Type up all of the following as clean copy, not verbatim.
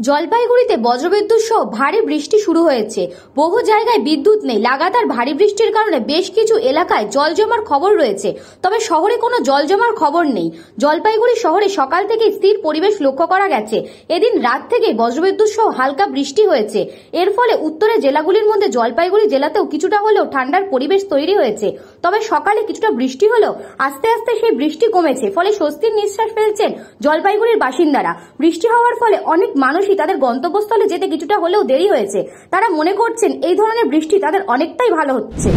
জলপাইগুড়িতে বজ্রবিদ্যুৎ সহ ভারী বৃষ্টি শুরু হয়েছে। বহু জায়গায় বিদ্যুৎ নেই। লাগাতার ভারী বৃষ্টির কারণে বেশ কিছু এলাকায় জল জমার খবর রয়েছে, তবে শহরে কোনো জল জমার খবর নেই। জলপাইগুড়ি শহরে সকাল থেকে স্থির পরিবেশ লক্ষ্য করা গেছে। এদিন রাত থেকে বজ্রবিদ্যুৎ সহ হালকা বৃষ্টি হয়েছে। এর ফলে উত্তরের জেলাগুলির মধ্যে জলপাইগুড়ি জেলাতেও কিছুটা হলেও ঠান্ডার পরিবেশ তৈরি হয়েছে। তবে সকালে কিছুটা বৃষ্টি হলেও আস্তে আস্তে সেই বৃষ্টি কমেছে, ফলে স্বস্তির নিঃশ্বাস ফেলছেন জলপাইগুড়ির বাসিন্দারা। বৃষ্টি হওয়ার ফলে অনেক মানুষই তাদের গন্তব্যস্থলে যেতে কিছুটা হলেও দেরি হয়েছে। তারা মনে করছেন এই ধরনের বৃষ্টি তাদের অনেকটাই ভালো হচ্ছে।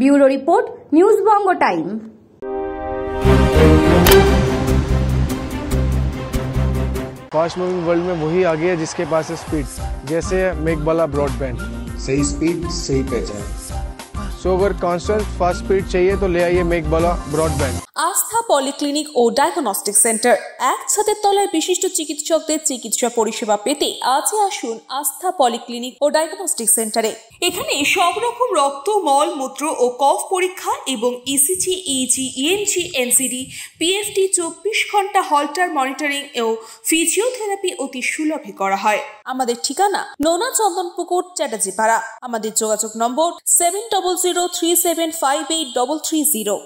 Bureau report, news Bango time. Fast moving world में वही आगे है जिसके पास है स्पीड, जैसे मेघबाला ब्रॉडबैंड। सही स्पीड सही पहचान। सो अगर कांस्टेंट फास्ट स्पीड चाहिए तो ले आइए मेघबाला ब्रॉडबैंड। আস্থা পলিক্লিনিক ও ডায়াগনস্টিক সেন্টার, এক ছাদের তলায় বিশিষ্ট চিকিৎসকদের চিকিৎসা পরিষেবা পেতে আজই আসুন আস্থা পলিক্লিনিক ও ডায়াগনস্টিক সেন্টারে। এখানে সব রকম রক্ত, মল, মূত্র ও কফ পরীক্ষা এবং ECG, easy, EMG, NCD, PFT 24 ঘন্টা হল্টার মনিটরিং ও ফিজিওথেরাপি অতি সুলভে করা হয়। আমাদের ঠিকানা নোনা চন্দনপুকুর, চ্যাটার্জিপাড়া। আমাদের যোগাযোগ নম্বর 7003758330।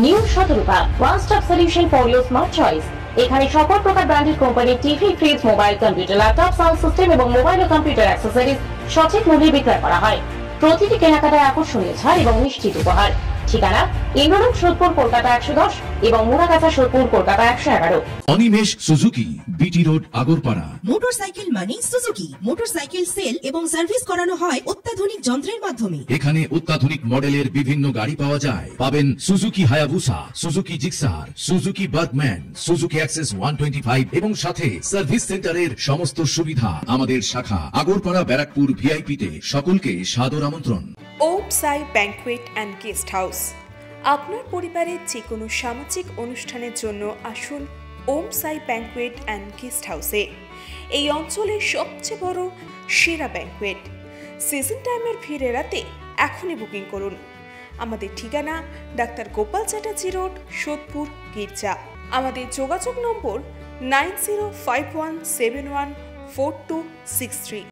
New Shatarupa, one stop solution for your smart choice. এখানে সকল প্রকার ব্র্যান্ডেড কোম্পানির TV, fridge, mobile, computer, laptop, sound system এবং মোবাইল ও কম্পিউটার অ্যাক্সেসরিজ সঠিক মূল্যে বিক্রয় করা হয়। প্রতিটি কেনাকাটায় আকর্ষণীয় ছাড় এবং নিশ্চিত উপহার। ঠিকানা ইন্দ্রলোক, সোদপুর, কলকাতা 110 এবং Muragachha, Sodepur, Kolkata 111। Animesh Suzuki, BT road, Agarpara. Motorcycle মানে সুজুকি। মোটরসাইকেল সেল এবং সার্ভিস করানো হয় অত্যাধুনিক যন্ত্রের মাধ্যমে। এখানে অত্যাধুনিক মডেলের বিভিন্ন গাড়ি পাওয়া যায়। পাবেন Suzuki Hayabusa, Suzuki Gixxer, Suzuki Bergman, Suzuki access 125 এবং সাথে সার্ভিস সেন্টারের সমস্ত সুবিধা। আমাদের শাখা আগরপাড়া, ব্যারাকপুর ভিআইপি তে। সকলকে সাদর আমন্ত্রণ। ওম সাই ব্যাংকুয়েট অ্যান্ড গেস্ট হাউস। আপনার পরিবারের যে কোনো সামাজিক অনুষ্ঠানের জন্য আসুন ওম সাই ব্যাংকুয়েট অ্যান্ড গেস্ট হাউসে। এই অঞ্চলের সবচেয়ে বড় সেরা ব্যাংকুয়েট। সিজন টাইমের ভিড় এড়াতে এখনই বুকিং করুন। আমাদের ঠিকানা ডাক্তার গোপাল চ্যাটার্জি রোড, সোদপুর, গির্জা। আমাদের যোগাযোগ নম্বর 9051714263।